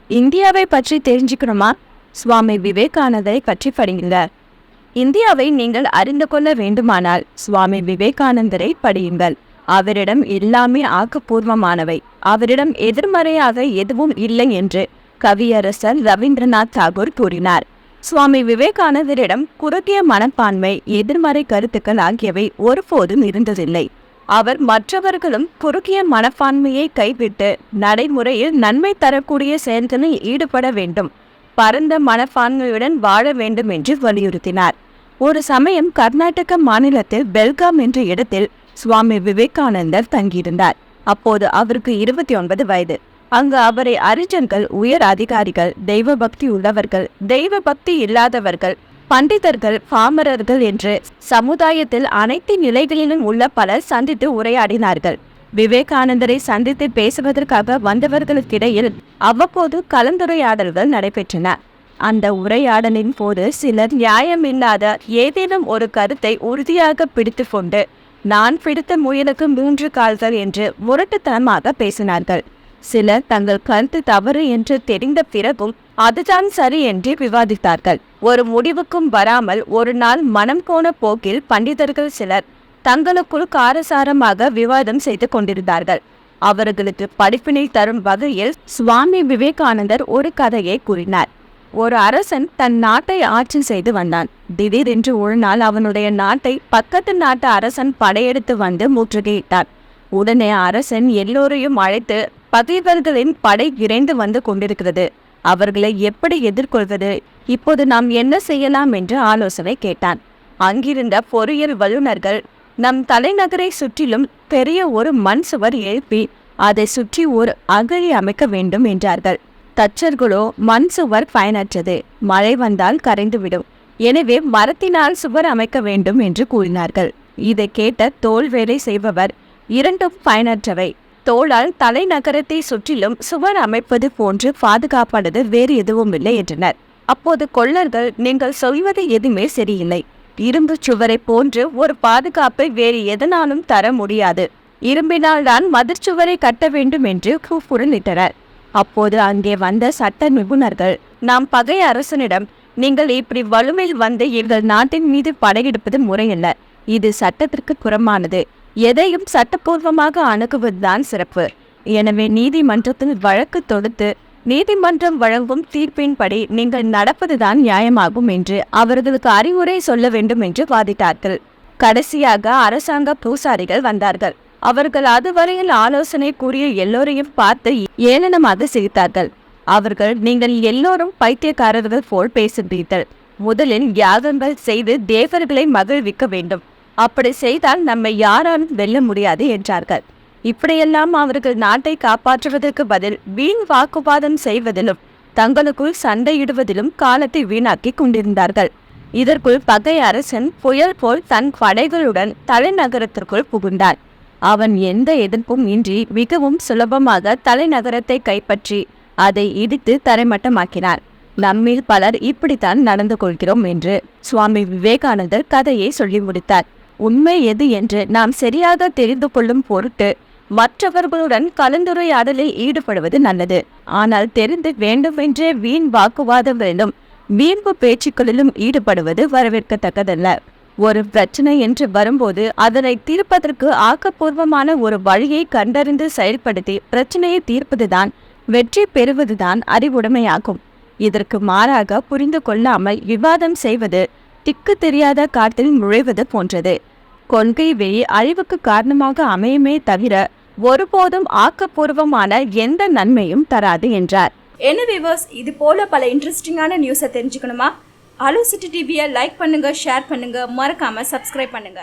இந்தியாவை பற்றி தெரிஞ்சுக்கணுமா? சுவாமி விவேகானந்தரை பற்றி படியுங்க. இந்தியாவை நீங்கள் அறிந்து கொள்ள வேண்டுமானால் சுவாமி விவேகானந்தரை படியுங்கள். அவரிடம் எல்லாமே ஆக்கப்பூர்வமானவை. அவரிடம் எதிர்மறையாக எதுவும் இல்லை என்று கவியரசர் ரவீந்திரநாத் தாகூர் கூறினார். சுவாமி விவேகானந்தரிடம் குறுகிய மனப்பான்மை, எதிர்மறை கருத்துக்கள் ஆகியவை ஒருபோதும் இருந்ததில்லை. அவர் மற்றவர்களும் குறுகிய மனப்பான்மையை கைவிட்டு நடைமுறையில் நன்மை தரக்கூடிய செயல்களில் ஈடுபட வேண்டும், பரந்த மனப்பான்மையுடன் வாழ வேண்டும் என்று வலியுறுத்தினார். ஒரு சமயம் கர்நாடக மாநிலத்தில் பெல்காம் என்ற இடத்தில் சுவாமி விவேகானந்தர் தங்கியிருந்தார். அப்போது அவருக்கு 29 வயது. அங்கு அவரை அறிஞர்கள், உயர் அதிகாரிகள், தெய்வ பக்தி உள்ளவர்கள், தெய்வ பக்தி இல்லாதவர்கள், பண்டிதர்கள், பாமரர்கள் என்று சமுதாயத்தில் அனைத்து நிலைகளிலும் உள்ள பலர் சந்தித்து உரையாடினார்கள். விவேகானந்தரை சந்தித்து பேசுவதற்காக வந்தவர்களுக்கிடையில் அவ்வப்போது கலந்துரையாடல்கள் நடைபெற்றன. அந்த உரையாடலின் போது சிலர் நியாயமில்லாத ஏதேனும் ஒரு கருத்தை உறுதியாக பிடித்து கொண்டு, நான் பிடித்த முயலுக்கு 3 கால்கள் என்று முரட்டுத்தனமாக பேசினார்கள். சிலர் தங்கள் கருத்து தவறு என்று தெரிந்த பிறகும் அதுதான் சரி என்று விவாதித்தார்கள். ஒரு முடிவுக்கும் வராமல் ஒரு நாள் மனம் போன போக்கில் பண்டிதர்கள் சிலர் தங்களுக்குள் காரசாரமாக விவாதம் செய்து கொண்டிருந்தார்கள். அவர்களுக்கு படிப்பினை தரும் வகையில் சுவாமி விவேகானந்தர் ஒரு கதையை கூறினார். ஒரு அரசன் தன் நாட்டை ஆட்சி செய்து வந்தான். திடீரென்று ஒரு நாள் அவனுடைய நாட்டை பக்கத்து நாட்டு அரசன் படையெடுத்து வந்து முற்றுகையிட்டார். உடனே அரசன் எல்லோரையும் அழைத்து, பகைவர்களின் படை விரைந்து வந்து கொண்டிருக்கிறது, அவர்களை எப்படி எதிர்கொள்வது, இப்போது நாம் என்ன செய்யலாம் என்று ஆலோசனை கேட்டான். அங்கிருந்த பொறியியல் வல்லுநர்கள், நம் தலைநகரை சுற்றிலும் பெரிய ஒரு மண் சுவர் எழுப்பி அதை சுற்றி ஒரு அகழி அமைக்க வேண்டும் என்றார்கள். தச்சர்களோ, மண் சுவர் பயனற்றது, மழை வந்தால் கரைந்துவிடும், எனவே மரத்தினால் சுவர் அமைக்க வேண்டும் என்று கூறினார்கள். இதை கேட்ட தோல் வேலை செய்பவர், இரண்டும் பயனற்றவை, தோளால் தலைநகரத்தை சுற்றிலும் சுவர் அமைப்பது போன்று பாதுகாப்பானது வேறு எதுவும் இல்லை என்றனர். அப்போது கொள்ளர்கள், நீங்கள் சொல்வது எதுவுமே சரியில்லை, இரும்பு சுவரை போன்று ஒரு பாதுகாப்பை வேறு எதனாலும் தர முடியாது, இரும்பினால் தான் மதிர்ச்சுவரை கட்ட வேண்டும் என்று கூப்புரலிட்டனர். அப்போது அங்கே வந்த சட்ட நிபுணர்கள், நாம் பகை அரசனிடம், நீங்கள் இப்படி வலுவில் வந்து எங்கள் நாட்டின் மீது படையெடுப்பது முறையல்ல, இது சட்டத்திற்கு புறமானது, எதையும் சட்டப்பூர்வமாக அணுகுவதுதான் சிறப்பு, எனவே நீதிமன்றத்தில் வழக்கு தொடுத்து நீதிமன்றம் வழங்கும் தீர்ப்பின்படி நீங்கள் நடப்பதுதான் நியாயமாகும் என்று அவர்களுக்கு அறிவுரை சொல்ல வேண்டும் என்று வாதிட்டார்கள். கடைசியாக அரசாங்க பூசாரிகள் வந்தார்கள். அவர்கள் அதுவரையில் ஆலோசனை கூறிய எல்லோரையும் பார்த்து ஏளனமாக சிரித்தார்கள். அவர்கள், நீங்கள் எல்லோரும் பைத்தியக்காரர்கள் போல் பேசுகிறீர்கள், முதலில் யாகங்கள் செய்து தேவர்களை மகிழ்விக்க வேண்டும், அப்படி செய்தால் நம்மை யாராலும் வெல்ல முடியாது என்றார்கள். இப்படியெல்லாம் அவர்கள் நாட்டை காப்பாற்றுவதற்கு பதில் வீண் வாக்குவாதம் செய்வதிலும் தங்களுக்குள் சண்டையிடுவதிலும் காலத்தை வீணாக்கி கொண்டிருந்தார்கள். இதற்குள் பகை அரசன் புயல் போல் தன் படைகளுடன் தலைநகரத்திற்குள் புகுந்தான். அவன் எந்த எதிர்ப்பும் இன்றி மிகவும் சுலபமாக தலைநகரத்தை கைப்பற்றி அதை இடித்து தரைமட்டமாக்கினார். நம்மில் பலர் இப்படித்தான் நடந்து கொள்கிறோம் என்று சுவாமி விவேகானந்தர் கதையை சொல்லி முடித்தார். உண்மை எது என்று நாம் சரியாக தெரிந்து கொள்ளும் பொருட்டு மற்றவர்களுடன் கலந்துரையாடலில் ஈடுபடுவது நல்லது. ஆனால் தெரிந்து வேண்டுமென்றே வீண் வாக்குவாதங்களிலும் வீம்பு பேச்சுக்களிலும் ஈடுபடுவது வரவேற்கத்தக்கதல்ல. ஒரு பிரச்சனை என்று வரும்போது அதனை தீர்ப்பதற்கு ஆக்கப்பூர்வமான ஒரு வழியை கண்டறிந்து செயல்படுத்தி பிரச்சனையை தீர்ப்பதுதான், வெற்றி பெறுவதுதான் அறிவுடைமையாகும். இதற்கு மாறாக புரிந்து கொள்ளாமல் விவாதம் செய்வது திக்கு தெரியாத காட்டில் நுழைவது போன்றது. கொள்கை வெளி அழிவுக்கு காரணமாக அமையுமே தவிர ஒருபோதும் ஆக்கப்பூர்வமான எந்த நன்மையும் தராது என்றார். என்ன வியூவர்ஸ், இது போல பல இன்ட்ரெஸ்டிங்கான நியூஸை தெரிஞ்சுக்கணுமா? அலோ சிட்டி டிவியை லைக் பண்ணுங்க, ஷேர் பண்ணுங்க, மறக்காம சப்ஸ்கிரைப் பண்ணுங்க.